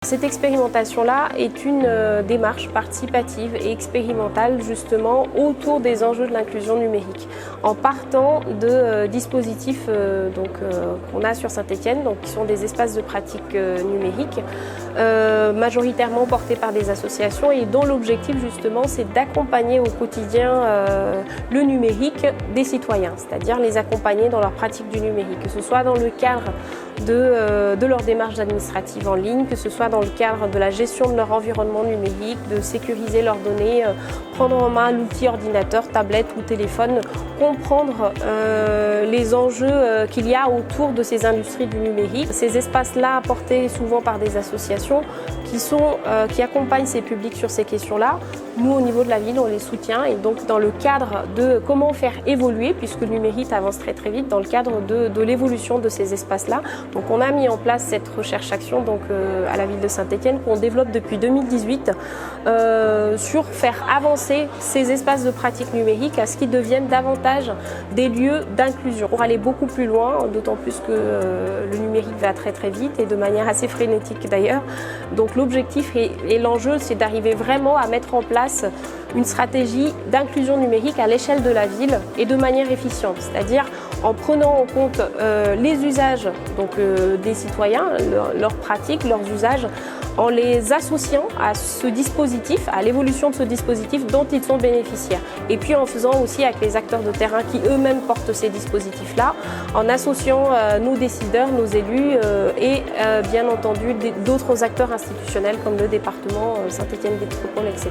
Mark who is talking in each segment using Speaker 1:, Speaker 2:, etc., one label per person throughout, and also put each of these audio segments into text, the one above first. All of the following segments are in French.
Speaker 1: Cette expérimentation-là est une démarche participative et expérimentale justement autour des enjeux de l'inclusion numérique, en partant de dispositifs qu'on a sur Saint-Étienne, qui sont des espaces de pratique numérique, majoritairement portés par des associations et dont l'objectif justement c'est d'accompagner au quotidien le numérique des citoyens, c'est-à-dire les accompagner dans leur pratique du numérique, que ce soit dans le cadre de leurs démarches administratives en ligne, que ce soit dans le cadre de la gestion de leur environnement numérique, de sécuriser leurs données, prendre en main l'outil ordinateur, tablette ou téléphone, comprendre les enjeux qu'il y a autour de ces industries du numérique. Ces espaces-là apportés souvent par des associations qui accompagnent ces publics sur ces questions-là. Nous, au niveau de la ville, on les soutient et donc dans le cadre de comment faire évoluer, puisque le numérique avance très très vite, dans le cadre de l'évolution de ces espaces-là. Donc on a mis en place cette recherche-action à la ville de Saint-Étienne qu'on développe depuis 2018 sur faire avancer ces espaces de pratique numérique à ce qu'ils deviennent davantage des lieux d'inclusion. Pour aller beaucoup plus loin, d'autant plus que le numérique va très très vite et de manière assez frénétique d'ailleurs. Donc l'objectif et l'enjeu, c'est d'arriver vraiment à mettre en place une stratégie d'inclusion numérique à l'échelle de la ville et de manière efficiente, c'est-à-dire en prenant en compte les usages des citoyens, leurs pratiques, leurs usages, en les associant à ce dispositif, à l'évolution de ce dispositif dont ils sont bénéficiaires. Et puis en faisant aussi avec les acteurs de terrain qui eux-mêmes portent ces dispositifs-là, en associant nos décideurs, nos élus et bien entendu d'autres acteurs institutionnels comme le département Saint-Étienne Métropole, etc.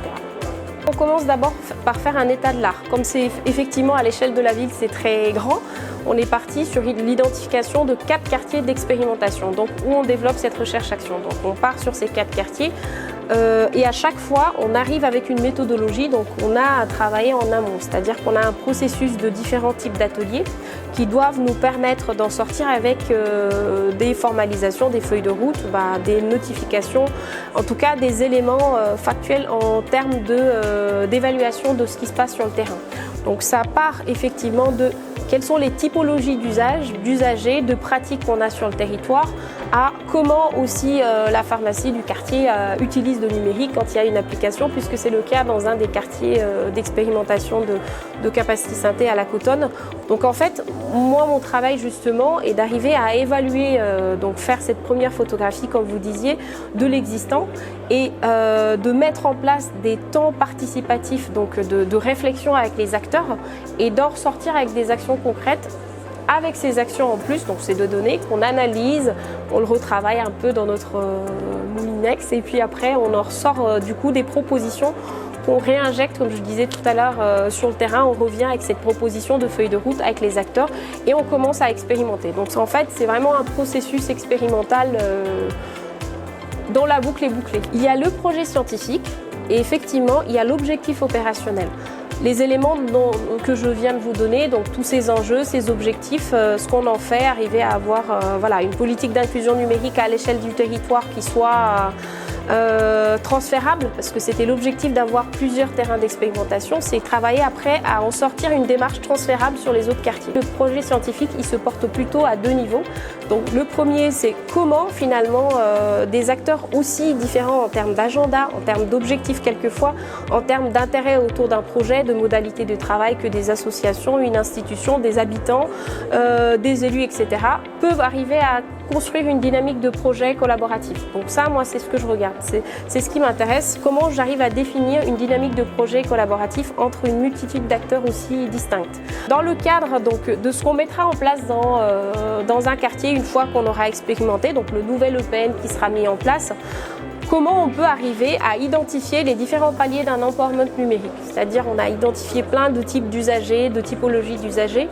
Speaker 1: On commence d'abord par faire un état de l'art. Comme c'est effectivement à l'échelle de la ville, c'est très grand, on est parti sur l'identification de 4 quartiers d'expérimentation, où on développe cette recherche-action. Donc on part sur ces 4 quartiers et à chaque fois, on arrive avec une méthodologie, donc on a à travailler en amont, c'est-à-dire qu'on a un processus de différents types d'ateliers qui doivent nous permettre d'en sortir avec des formalisations, des feuilles de route, des notifications, en tout cas des éléments factuels en termes d'évaluation de ce qui se passe sur le terrain. Donc ça part effectivement de quelles sont les typologies d'usagers, de pratiques qu'on a sur le territoire, à comment aussi la pharmacie du quartier utilise le numérique quand il y a une application, puisque c'est le cas dans un des quartiers d'expérimentation de Capacity Synthé à la Cotonne. Donc en fait, moi mon travail justement est d'arriver à évaluer, faire cette première photographie, comme vous disiez, de l'existant et de mettre en place des temps participatifs, de réflexion avec les acteurs et d'en ressortir avec des actions concrètes. Avec ces actions en plus, donc ces 2 données qu'on analyse, on le retravaille un peu dans notre moulinex et puis après on en ressort du coup des propositions qu'on réinjecte, comme je disais tout à l'heure, sur le terrain. On revient avec cette proposition de feuille de route avec les acteurs et on commence à expérimenter. Donc en fait, c'est vraiment un processus expérimental dont la boucle est bouclée. Il y a le projet scientifique et effectivement, il y a l'objectif opérationnel. Les éléments que je viens de vous donner, donc tous ces enjeux, ces objectifs, ce qu'on en fait, arriver à avoir une politique d'inclusion numérique à l'échelle du territoire qui soit transférable, parce que c'était l'objectif d'avoir plusieurs terrains d'expérimentation, c'est travailler après à en sortir une démarche transférable sur les autres quartiers. Le projet scientifique, il se porte plutôt à 2 niveaux. Donc le premier, c'est comment finalement des acteurs aussi différents en termes d'agenda, en termes d'objectifs quelquefois, en termes d'intérêt autour d'un projet, de modalités de travail que des associations, une institution, des habitants, des élus, etc. peuvent arriver à construire une dynamique de projet collaboratif. Donc ça, moi, c'est ce que je regarde. C'est ce qui m'intéresse. Comment j'arrive à définir une dynamique de projet collaboratif entre une multitude d'acteurs aussi distincts. Dans le cadre de ce qu'on mettra en place dans un quartier une fois qu'on aura expérimenté, donc le nouvel EPN qui sera mis en place, comment on peut arriver à identifier les différents paliers d'un empowerment numérique. C'est-à-dire on a identifié plein de types d'usagers, de typologies d'usagers.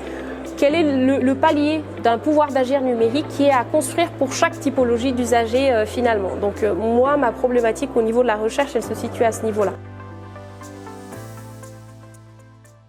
Speaker 1: Quel est le palier d'un pouvoir d'agir numérique qui est à construire pour chaque typologie d'usager finalement. Donc moi, ma problématique au niveau de la recherche, elle se situe à ce niveau-là.